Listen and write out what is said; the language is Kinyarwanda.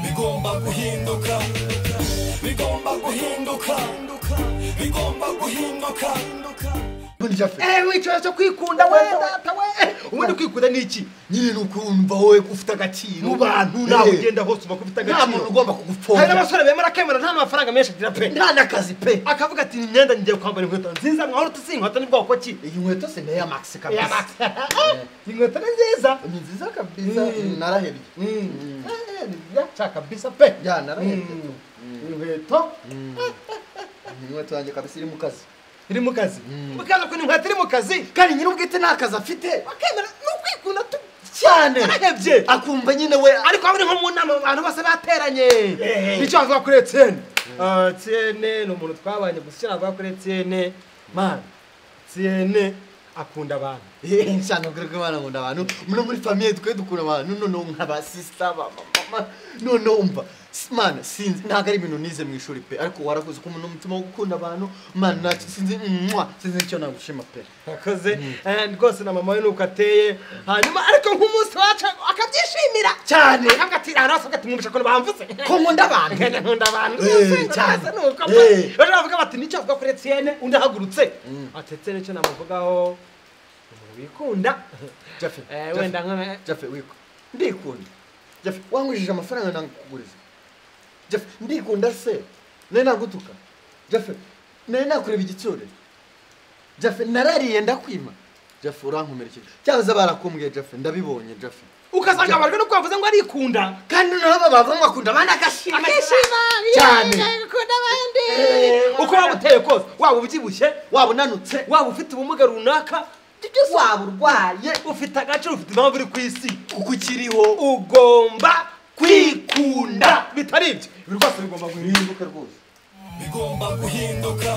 bigomba guhinduka wicaye kwikunda we data we ubundi kwikunda niki nyine nukumva wowe ufite agaciro mu bantu nawe ugenda hose uba ufite agaciro nta muntu ugomba kugupfobya hari n'abasore bemera kemera nta mafaranga menshi agira pe nta n'akazi pe akavuga ati imyenda ngiye kwambara inkweto nziza mwahora tusi inkweto ni bwoko ki iyi nkweto se ni ya Max kabisa ya Max inkweto ni nziza ni nziza kabisa narahebye ya kabisa pe ya narahebye inkweto inkweto yanjye kabisa iri mu kazi iri mu kazi mukaza ko ni inkweto iri mu kazi kandi nyine ubwite nta kazi afite akemera n'ukwikunda cyane arahebye akumva nyine we ariko abari nko mu nama abantu bose bateranye nicyo avuga kuri Etienne Etienne ni umuntu twabanye gusa icyo avuga kuri Etienne man Etienne akunda abantu cyane ubwirwa imana nkunda abantu muri famille twe dukunda abantu noneho nk'aba sister ba mama noneho umva man sinzi ntago ari ibintu nize mu ishuri pe ariko warakoze ko umuntu umutima wo gukunda abantu man naci sinzi icyo nagushima pe akoze rwose na mama we nuko ateye hanyuma ariko nk'umunsi wacu akabyishimira cyane akagatira haraso gatimwumvisha ko bamvuze ko nkunda abantu nkunda abantu cyane nuko pe baravuga bati nicyo avuga kuri Etienne undi ahagurutse atetse nicyo namuvugaho wikunda Jafe wenda nkome Jafe wiko ndikunda Jafe wangujije amafaranga ndakuguriza Jafe ndikunda se nari nagutuka Jafe nari nakureba igitsure Jafe narariye ndakwima Jafe urankomerekeje cyaza barakumbwiye Jafe ndabibonye Jafe ukasanga abarwe no kwavuze ngo arikunda kandi nabo bavuga ngo akunda abandi agashima cyane akunda abandi uko wabuteye kose waba ubyibushye waba unanutse waba ufite ubumuga runaka waba urwaye ufite agaciro ufite impamvu uri ku isi kuko ukiriho ugomba kwikunda bitari ibyo ibi rwose bigomba guhinduka rwose bigomba guhinduka